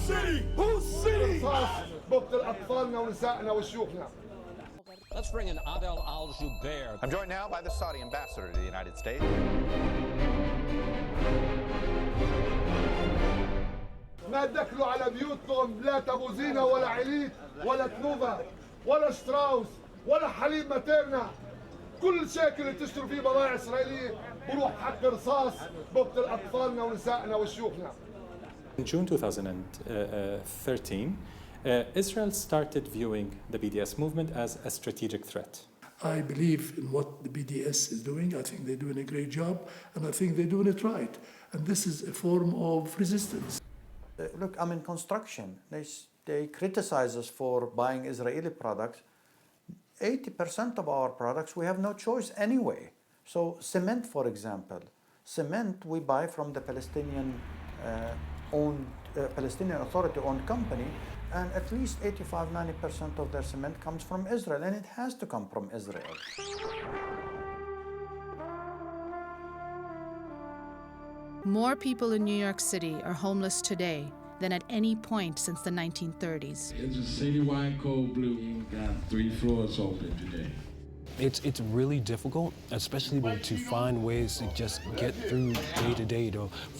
city? Whose city? بقتل أطفالنا ونسائنا وشيوخنا. Let's bring in Adel Al-Jubeir. I'm joined now by the Saudi ambassador to the United States. ما دخلوا على بيوتهم لا تابوزينا ولا عليت ولا تنوفا ولا شتراوس ولا حليب ماتيرنا. كل شيء اللي تشتروا فيه بضائع إسرائيلية بروح حق رصاص بقتل أطفالنا ونسائنا وشيوخنا. In June 2013, Israel started viewing the BDS movement as a strategic threat. I believe in what the BDS is doing. I think they're doing a great job, and I think they're doing it right. And this is a form of resistance. Look, I'm in construction. They criticize us for buying Israeli products. 80% of our products, we have no choice anyway. So cement, for example, cement we buy from the Palestinian Authority-owned company, and at least 85–90% of their cement comes from Israel, and it has to come from Israel. More people in New York City are homeless today than at any point since the 1930s. It's a citywide cold blue. We've got 3 floors open today. It's really difficult, especially to find ways to just get through day to day,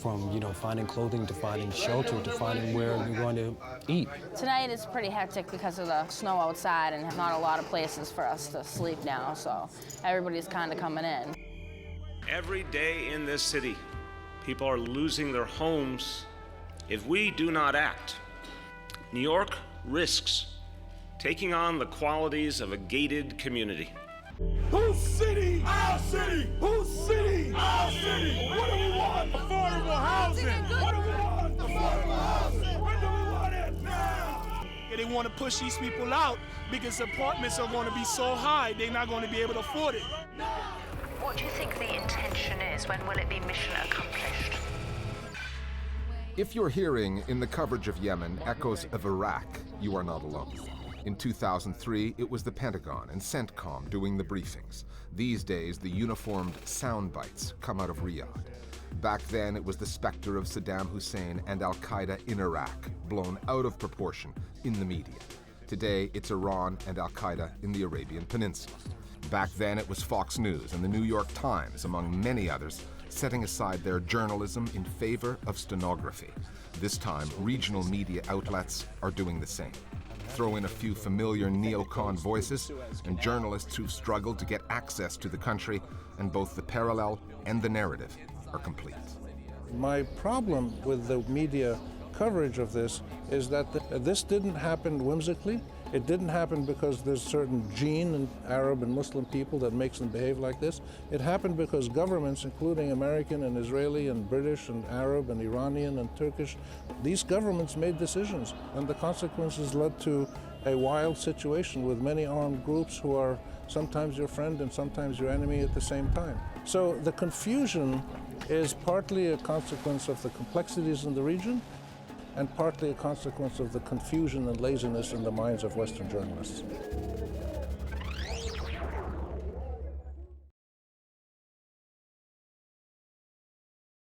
from finding clothing to finding shelter to finding where you're going to eat. Tonight is pretty hectic because of the snow outside and not a lot of places for us to sleep now, so everybody's kind of coming in. Every day in this city, people are losing their homes. If we do not act, New York risks taking on the qualities of a gated community. Whose city? Our city. Whose city? Our city. What do we want? Affordable housing. What do we want? Affordable housing. When do we want it? Now. They want to push these people out because apartments are going to be so high, they're not going to be able to afford it. What do you think the intention is? When will it be mission accomplished? If you're hearing in the coverage of Yemen echoes of Iraq, you are not alone. In 2003, it was the Pentagon and CENTCOM doing the briefings. These days, the uniformed sound bites come out of Riyadh. Back then, it was the specter of Saddam Hussein and al-Qaeda in Iraq, blown out of proportion in the media. Today, it's Iran and al-Qaeda in the Arabian Peninsula. Back then, it was Fox News and the New York Times, among many others, setting aside their journalism in favor of stenography. This time, regional media outlets are doing the same. Throw in a few familiar neocon voices and journalists who've struggled to get access to the country, and both the parallel and the narrative are complete. My problem with the media coverage of this is that this didn't happen whimsically. It didn't happen because there's a certain gene in Arab and Muslim people that makes them behave like this. It happened because governments, including American and Israeli and British and Arab and Iranian and Turkish, these governments made decisions, and the consequences led to a wild situation with many armed groups who are sometimes your friend and sometimes your enemy at the same time. So the confusion is partly a consequence of the complexities in the region, and partly a consequence of the confusion and laziness in the minds of Western journalists.